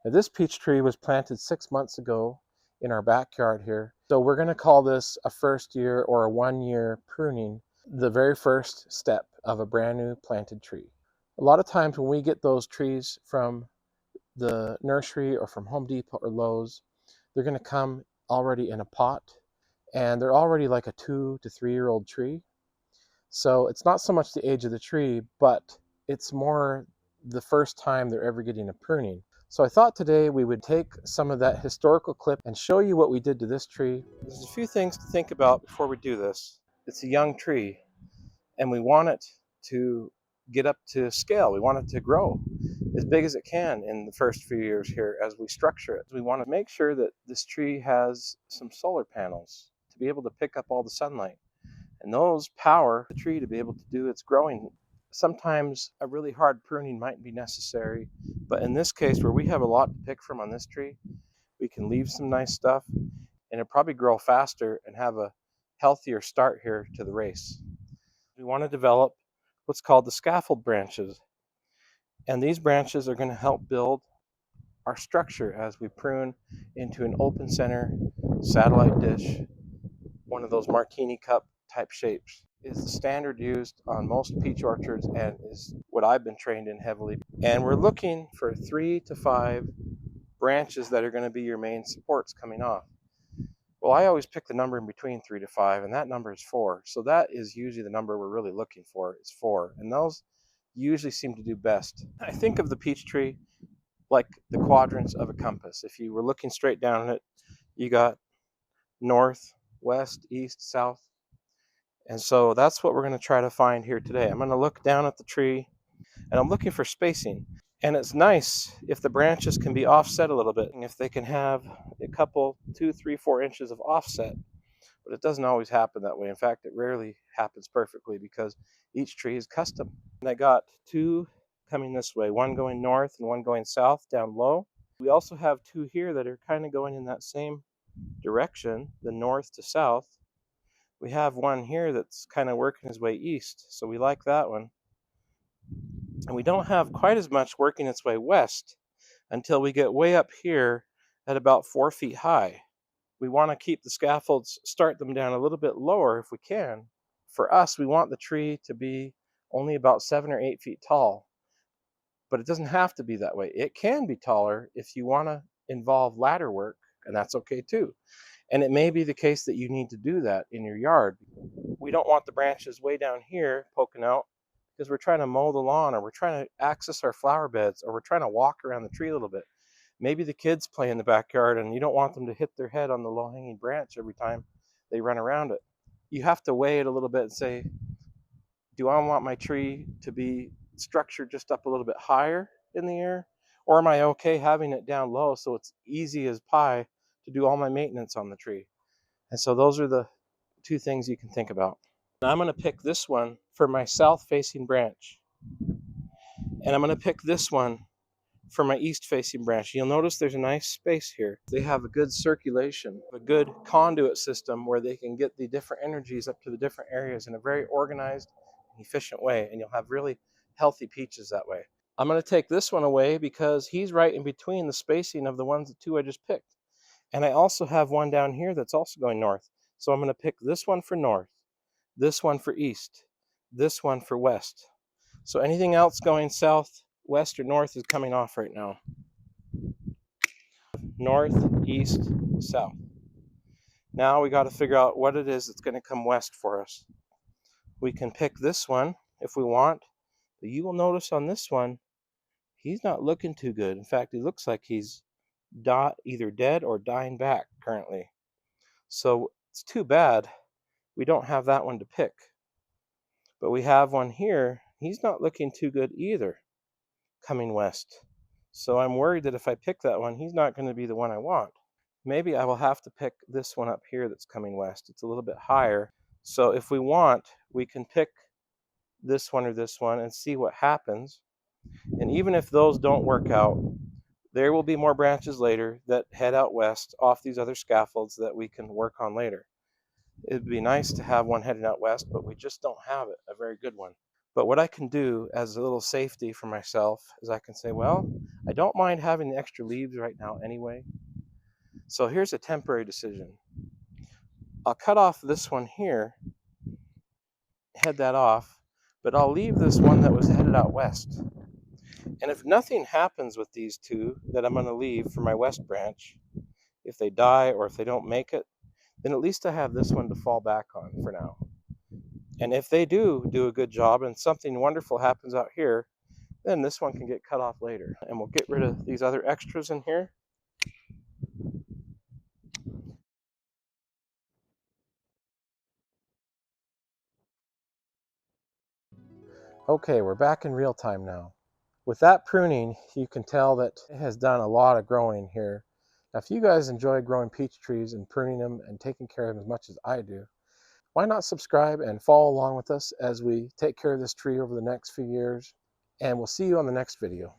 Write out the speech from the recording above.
Now, this peach tree was planted 6 months ago in our backyard here. So we're going to call this a first year or a 1 year pruning, the very first step of a brand new planted tree. A lot of times when we get those trees from the nursery or from Home Depot or Lowe's, they're going to come already in a pot, and they're already like a 2 to 3 year old tree. So it's not so much the age of the tree, but it's more the first time they're ever getting a pruning. So I thought today we would take some of that historical clip and show you what we did to this tree. There's a few things to think about before we do this. It's a young tree, and we want it to get up to scale. We want it to grow as big as it can in the first few years here as we structure it. We want to make sure that this tree has some solar panels to be able to pick up all the sunlight, and those power the tree to be able to do its growing. Sometimes a really hard pruning might be necessary, but in this case where we have a lot to pick from on this tree, we can leave some nice stuff and it'll probably grow faster and have a healthier start here to the race. We want to develop what's called the scaffold branches, and these branches are going to help build our structure as we prune into an open center satellite dish, one of those martini cup type shapes. Is the standard used on most peach orchards and is what I've been trained in heavily. And we're looking for 3 to 5 branches that are going to be your main supports coming off. Well, I always pick the number in between 3 to 5, and that number is 4. So that is usually the number we're really looking for, is 4. And those usually seem to do best. I think of the peach tree like the quadrants of a compass. If you were looking straight down at it, you got north, west, east, south. And so that's what we're going to try to find here today. I'm going to look down at the tree, and I'm looking for spacing. And it's nice if the branches can be offset a little bit, and if they can have a couple, 2, 3, 4 inches of offset. But it doesn't always happen that way. In fact, it rarely happens perfectly because each tree is custom. And I got 2 coming this way, one going north and one going south down low. We also have 2 here that are kind of going in that same direction, the north to south. We have one here that's kind of working his way east, so we like that one. And we don't have quite as much working its way west until we get way up here at about 4 feet high. We want to keep the scaffolds, start them down a little bit lower if we can. For us, we want the tree to be only about 7 or 8 feet tall, but it doesn't have to be that way. It can be taller if you want to involve ladder work, and that's okay too. And it may be the case that you need to do that in your yard. We don't want the branches way down here poking out because we're trying to mow the lawn, or we're trying to access our flower beds, or we're trying to walk around the tree a little bit. Maybe the kids play in the backyard and you don't want them to hit their head on the low-hanging branch every time they run around it. You have to weigh it a little bit and say, do I want my tree to be structured just up a little bit higher in the air? Or am I okay having it down low so it's easy as pie to do all my maintenance on the tree? And so those are the 2 things you can think about. Now I'm going to pick this one for my south-facing branch. And I'm going to pick this one for my east-facing branch. You'll notice there's a nice space here. They have a good circulation, a good conduit system where they can get the different energies up to the different areas in a very organized and efficient way, and you'll have really healthy peaches that way. I'm going to take this one away because he's right in between the spacing of the 2 I just picked. And I also have one down here that's also going north. So I'm going to pick this one for north, this one for east, this one for west. So anything else going south, west, or north is coming off right now. North, east, south. Now we got to figure out what it is that's going to come west for us. We can pick this one if we want, but you will notice on this one, he's not looking too good. In fact, he looks like he's either dead or dying back currently. So it's too bad we don't have that one to pick. But we have one here. He's not looking too good either, coming west. So I'm worried that if I pick that one, he's not going to be the one I want. Maybe I will have to pick this one up here that's coming west. It's a little bit higher. So if we want, we can pick this one or this one and see what happens. And even if those don't work out, there will be more branches later that head out west off these other scaffolds that we can work on later. It'd be nice to have one heading out west, but we just don't have it, a very good one. But what I can do as a little safety for myself is I can say, well, I don't mind having the extra leaves right now anyway. So here's a temporary decision. I'll cut off this one here, head that off, but I'll leave this one that was headed out west. And if nothing happens with these two that I'm going to leave for my west branch, if they die or if they don't make it, then at least I have this one to fall back on for now. And if they do a good job and something wonderful happens out here, then this one can get cut off later. And we'll get rid of these other extras in here. Okay, we're back in real time now. With that pruning, you can tell that it has done a lot of growing here. Now, if you guys enjoy growing peach trees and pruning them and taking care of them as much as I do, why not subscribe and follow along with us as we take care of this tree over the next few years? And we'll see you on the next video.